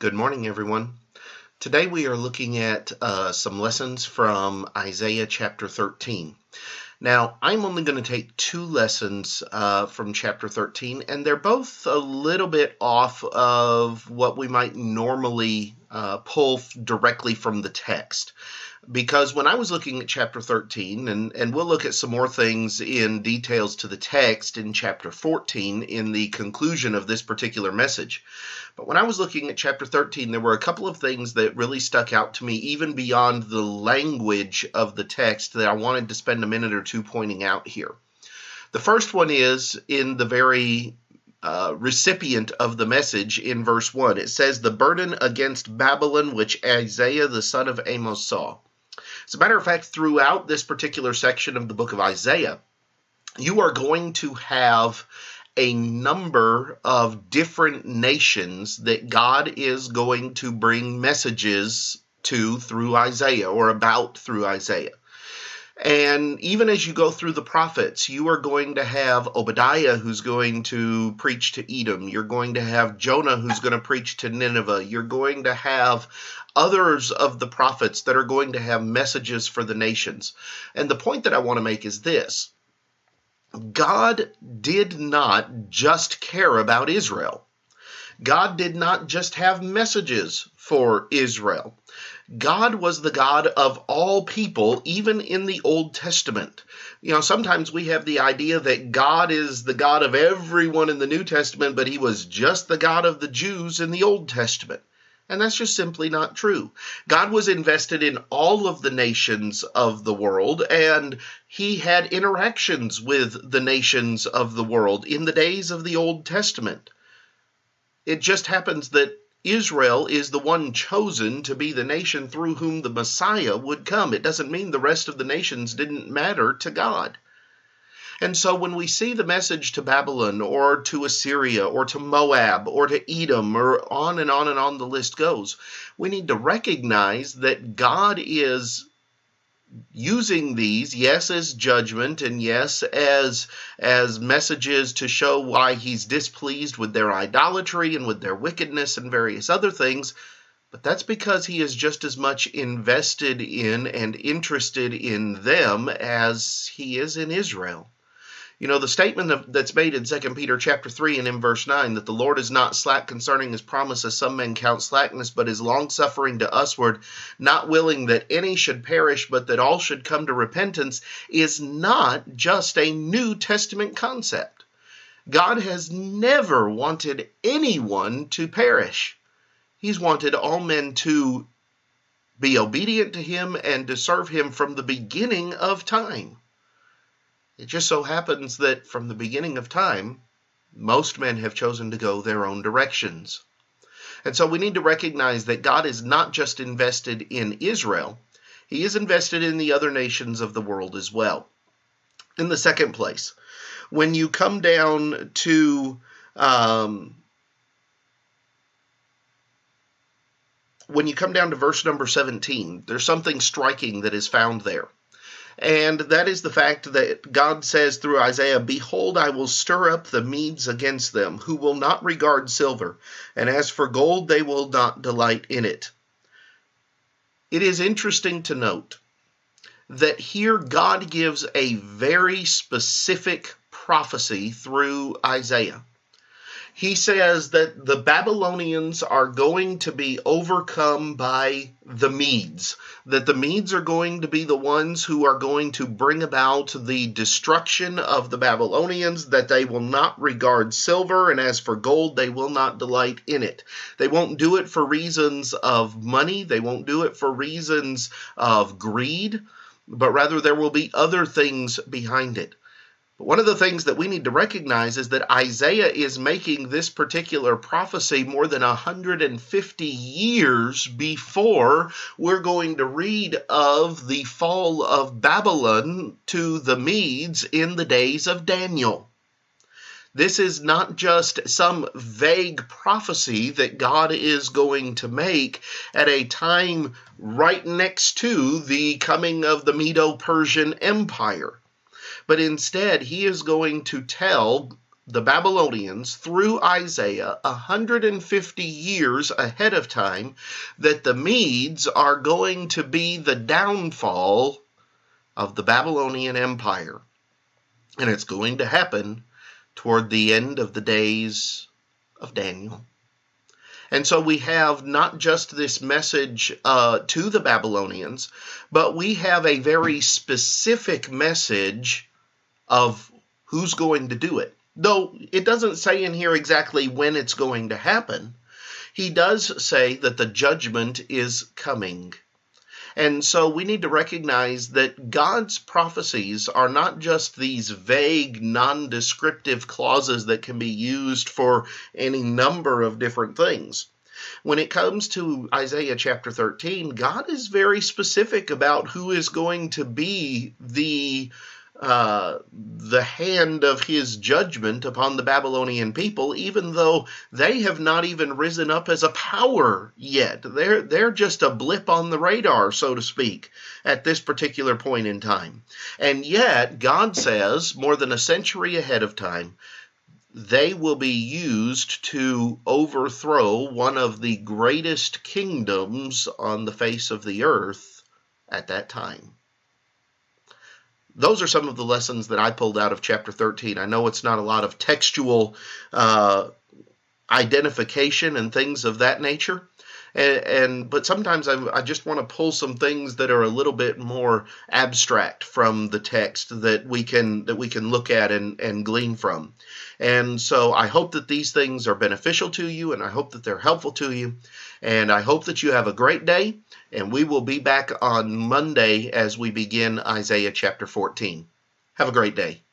Good morning, everyone. Today we are looking at some lessons from Isaiah chapter 13. Now, I'm only going to take two lessons from chapter 13, and they're both a little bit off of what we might normally pull directly from the text. Because when I was looking at chapter 13, and we'll look at some more things in details to the text in chapter 14 in the conclusion of this particular message. But when I was looking at chapter 13, there were a couple of things that really stuck out to me, even beyond the language of the text, that I wanted to spend a minute or two pointing out here. The first one is in the very recipient of the message in verse 1. It says, "The burden against Babylon which Isaiah the son of Amos saw." As a matter of fact, throughout this particular section of the book of Isaiah, you are going to have a number of different nations that God is going to bring messages to through Isaiah, or about through Isaiah. And even as you go through the prophets, you are going to have Obadiah who's going to preach to Edom. You're going to have Jonah who's going to preach to Nineveh. You're going to have others of the prophets that are going to have messages for the nations. And the point that I want to make is this. God did not just care about Israel. God did not just have messages for Israel. God was the God of all people, even in the Old Testament. You know, sometimes we have the idea that God is the God of everyone in the New Testament, but he was just the God of the Jews in the Old Testament. And that's just simply not true. God was invested in all of the nations of the world, and he had interactions with the nations of the world in the days of the Old Testament. It just happens that Israel is the one chosen to be the nation through whom the Messiah would come. It doesn't mean the rest of the nations didn't matter to God. And so when we see the message to Babylon or to Assyria or to Moab or to Edom, or on and on and on the list goes, we need to recognize that God is using these, yes, as judgment, and yes, as messages to show why he's displeased with their idolatry and with their wickedness and various other things. But that's because he is just as much invested in and interested in them as he is in Israel. You know, the statement that's made in 2 Peter chapter 3 and in verse 9, that the Lord is not slack concerning his promise, as some men count slackness, but is longsuffering to usward, not willing that any should perish, but that all should come to repentance, is not just a New Testament concept. God has never wanted anyone to perish. He's wanted all men to be obedient to him and to serve him from the beginning of time. It just so happens that from the beginning of time, most men have chosen to go their own directions. And so we need to recognize that God is not just invested in Israel, he is invested in the other nations of the world as well. In the second place, when you come down to verse number 17, there's something striking that is found there. And that is the fact that God says through Isaiah, "Behold, I will stir up the Medes against them, who will not regard silver, and as for gold, they will not delight in it." It is interesting to note that here God gives a very specific prophecy through Isaiah. He says that the Babylonians are going to be overcome by the Medes, that the Medes are going to be the ones who are going to bring about the destruction of the Babylonians, that they will not regard silver, and as for gold, they will not delight in it. They won't do it for reasons of money, they won't do it for reasons of greed, but rather there will be other things behind it. One of the things that we need to recognize is that Isaiah is making this particular prophecy more than 150 years before we're going to read of the fall of Babylon to the Medes in the days of Daniel. This is not just some vague prophecy that God is going to make at a time right next to the coming of the Medo-Persian Empire. But instead, he is going to tell the Babylonians through Isaiah 150 years ahead of time that the Medes are going to be the downfall of the Babylonian Empire. And it's going to happen toward the end of the days of Daniel. And so we have not just this message to the Babylonians, but we have a very specific message of who's going to do it. Though it doesn't say in here exactly when it's going to happen, he does say that the judgment is coming. And so we need to recognize that God's prophecies are not just these vague, non-descriptive clauses that can be used for any number of different things. When it comes to Isaiah chapter 13, God is very specific about who is going to be the hand of his judgment upon the Babylonian people, even though they have not even risen up as a power yet. They're just a blip on the radar, so to speak, at this particular point in time. And yet, God says, more than a century ahead of time, they will be used to overthrow one of the greatest kingdoms on the face of the earth at that time. Those are some of the lessons that I pulled out of chapter 13. I know it's not a lot of textual identification and things of that nature, but sometimes I just want to pull some things that are a little bit more abstract from the text that we can look at and glean from. And so I hope that these things are beneficial to you, and I hope that they're helpful to you, and I hope that you have a great day, and we will be back on Monday as we begin Isaiah chapter 14. Have a great day.